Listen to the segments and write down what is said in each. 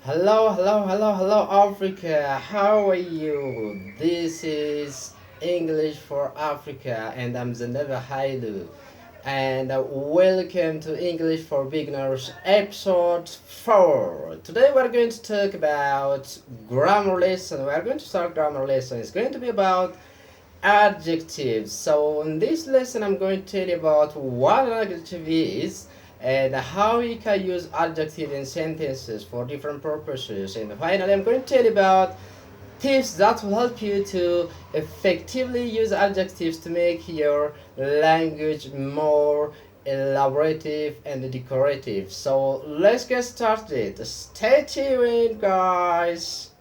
Hello, Africa. How are you? This is English for Africa, and I'm Zeneva Hailu. And welcome to English for Beginners, episode 4. Today, we're going to talk about grammar lesson. We're going to start grammar lesson. It's going to be about adjectives. So in this lesson I'm going to tell you about what an adjective is and how you can use adjective in sentences for different purposes, and finally I'm going to tell you about tips that will help you to effectively use adjectives to make your language more elaborative and decorative. So let's get started. Stay tuned, guys.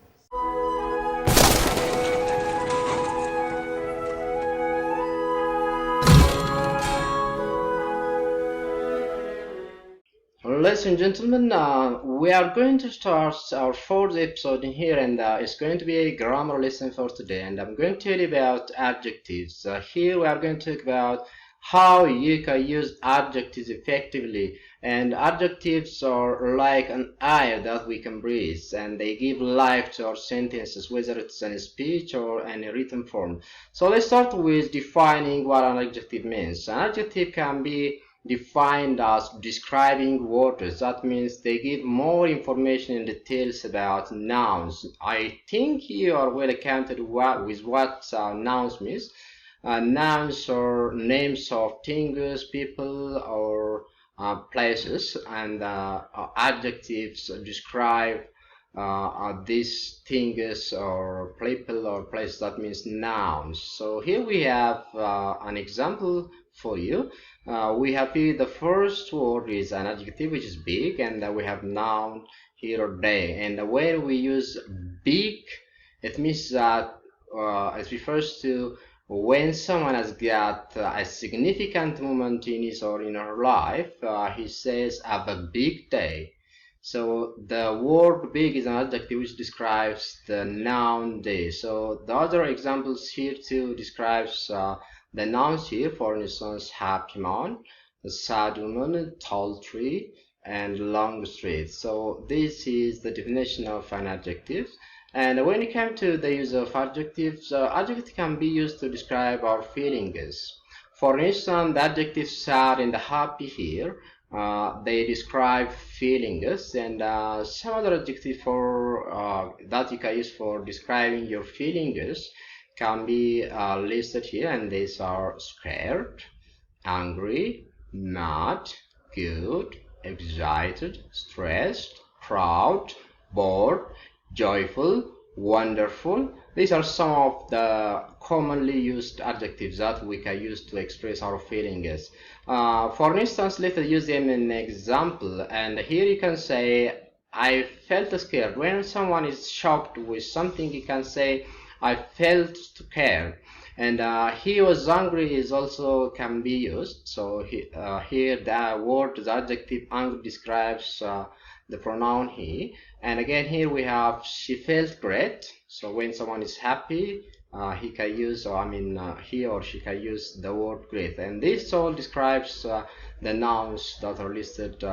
Ladies and gentlemen, we are going to start our fourth episode in here, and it's going to be a grammar lesson for today. And I'm going to tell you about adjectives. Here we are going to talk about how you can use adjectives effectively. And adjectives are like an air that we can breathe, and they give life to our sentences, whether it's in speech or in a written form. So let's start with defining what an adjective means. An adjective can be defined as describing words. That means they give more information and details about nouns. I think you are well acquainted with what nouns means. Nouns are names of things, people, or places, and adjectives describe these things or people or places. That means nouns. So here we have an example for you. We have here the first word is an adjective which is big, and we have noun here or day. And when we use big, it means that it refers to when someone has got a significant moment in his or in her life. He says, have a big day. So the word big is an adjective which describes the noun day. So the other examples here too describes the nouns here. For instance, happy man, sad woman, tall tree, and long street. So this is the definition of an adjective. And when it comes to the use of adjectives, adjective can be used to describe our feelings. For instance, the adjectives sad and happy here, they describe feelings, and some other adjective for that you can use for describing your feelings can be listed here, and these are scared, angry, mad, good, excited, stressed, proud, bored, joyful, wonderful. These are some of the commonly used adjectives that we can use to express our feelings. For instance, let's use them in an example. And here you can say, I felt scared. When someone is shocked with something, you can say, I felt scared. And he was angry is also can be used. So here the word, the adjective angry describes the pronoun he. And again here we have she felt great. So when someone is happy, he can use, or he or she can use the word great. And this all describes the nouns that are listed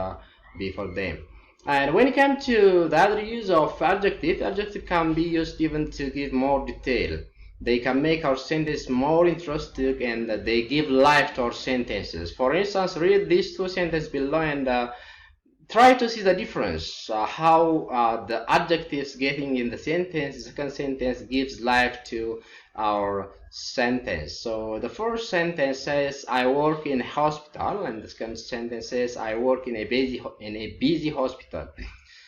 before them. And when it comes to the other use of adjective, adjective can be used even to give more detail. They can make our sentence more interesting, and they give life to our sentences. For instance, read these two sentences below and try to see the difference, how the adjectives getting in the sentence, the second sentence gives life to our sentence. So the first sentence says, I work in a hospital, and the second sentence says, I work in a busy hospital.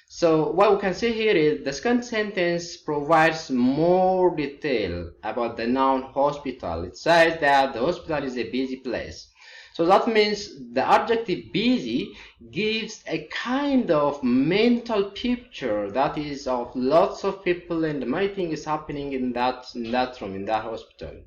So what we can see here is the second sentence provides more detail about the noun hospital. It says that the hospital is a busy place. So that means the adjective busy gives a kind of mental picture that is of lots of people and many things happening in that room, in that hospital.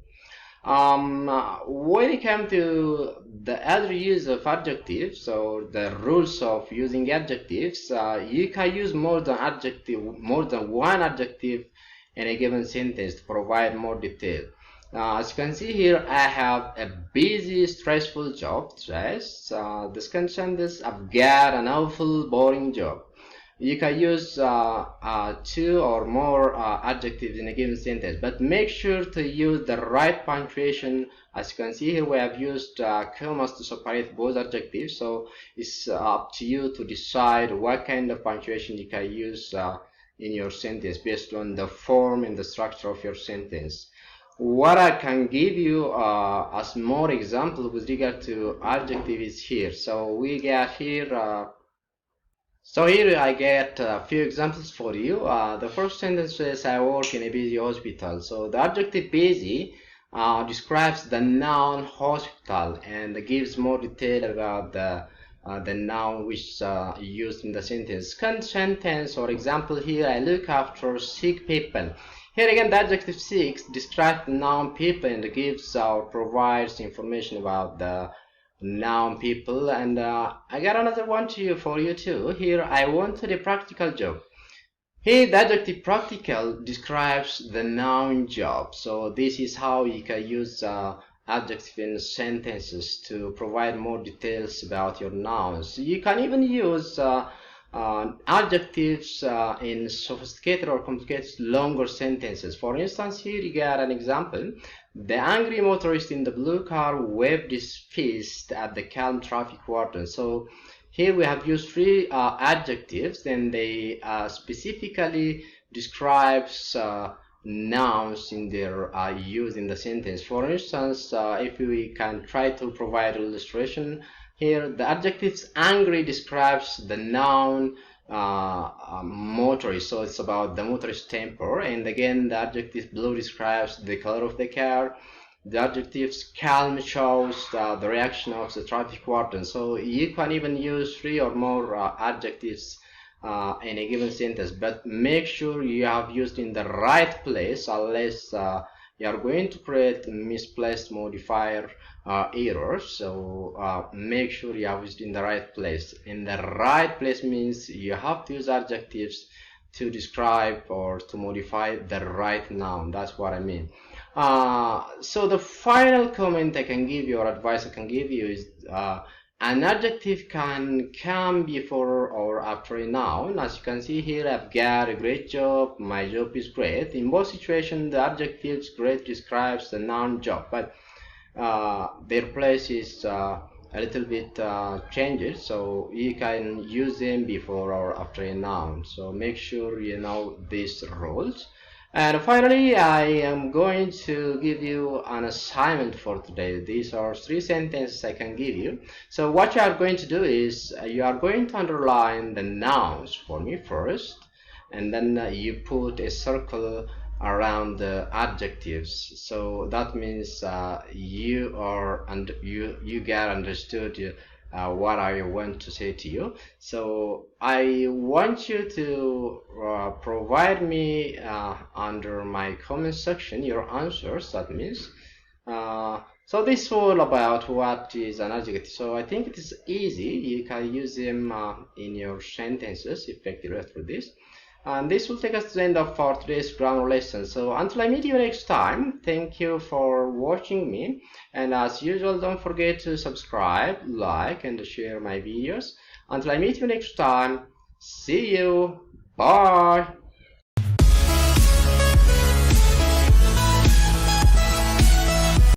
When it comes to the other use of adjectives, or the rules of using adjectives, you can use more than one adjective in a given sentence to provide more detail. As you can see here, I have a busy, stressful job. Stress. This can sentence, I've got an awful, boring job. you can use two or more adjectives in a given sentence, but make sure to use the right punctuation. As you can see here, we have used commas to separate both adjectives, so it's up to you to decide what kind of punctuation you can use in your sentence based on the form and the structure of your sentence. What I can give you as more example with regard to adjective is here. So we get here so here I get a few examples for you. The first sentence says I work in a busy hospital. So the adjective busy describes the noun hospital and gives more detail about the noun which used in the sentence. Second sentence or example here, I look after sick people. Here again, the adjective sick describes the noun people and gives or provides information about the noun people. And I got another one for you too. Here, I wanted a practical job. Here, the adjective practical describes the noun job. So this is how you can use adjective in sentences to provide more details about your nouns. You can even use adjectives in sophisticated or complicated longer sentences. For instance, here you get an example. The angry motorist in the blue car waved his fist at the calm traffic warden. So here we have used three adjectives, and they specifically describes nouns in their use in the sentence. For instance, if we can try to provide an illustration here, the adjectives angry describes the noun motorist, so it's about the motorist temper. And again, the adjective blue describes the color of the car. The adjectives calm shows the reaction of the traffic warden. So you can even use three or more adjectives in a given sentence, but make sure you have used in the right place, unless you are going to create misplaced modifier errors. So make sure you have used in the right place. In the right place means you have to use adjectives to describe or to modify the right noun. That's what I mean. So the final comment I can give you, or advice I can give you, is an adjective can come before or after a noun. As you can see here, I've got a great job, my job is great. In both situations, the adjective great describes the noun job, but their place is a little bit changed, so you can use them before or after a noun. So make sure you know these rules. And finally, I am going to give you an assignment for today. These are three sentences I can give you. So what you are going to do is you are going to underline the nouns for me first, and then you put a circle around the adjectives. So that means you get understood what I want to say to you. So I want you to provide me under my comment section your answers. That means so this is all about what is an adjective. So I think it is easy. You can use them in your sentences effectively after this. And this will take us to the end of our today's grammar lesson. So until I meet you next time, thank you for watching me. And as usual, don't forget to subscribe, like, and share my videos. Until I meet you next time, see you. Bye.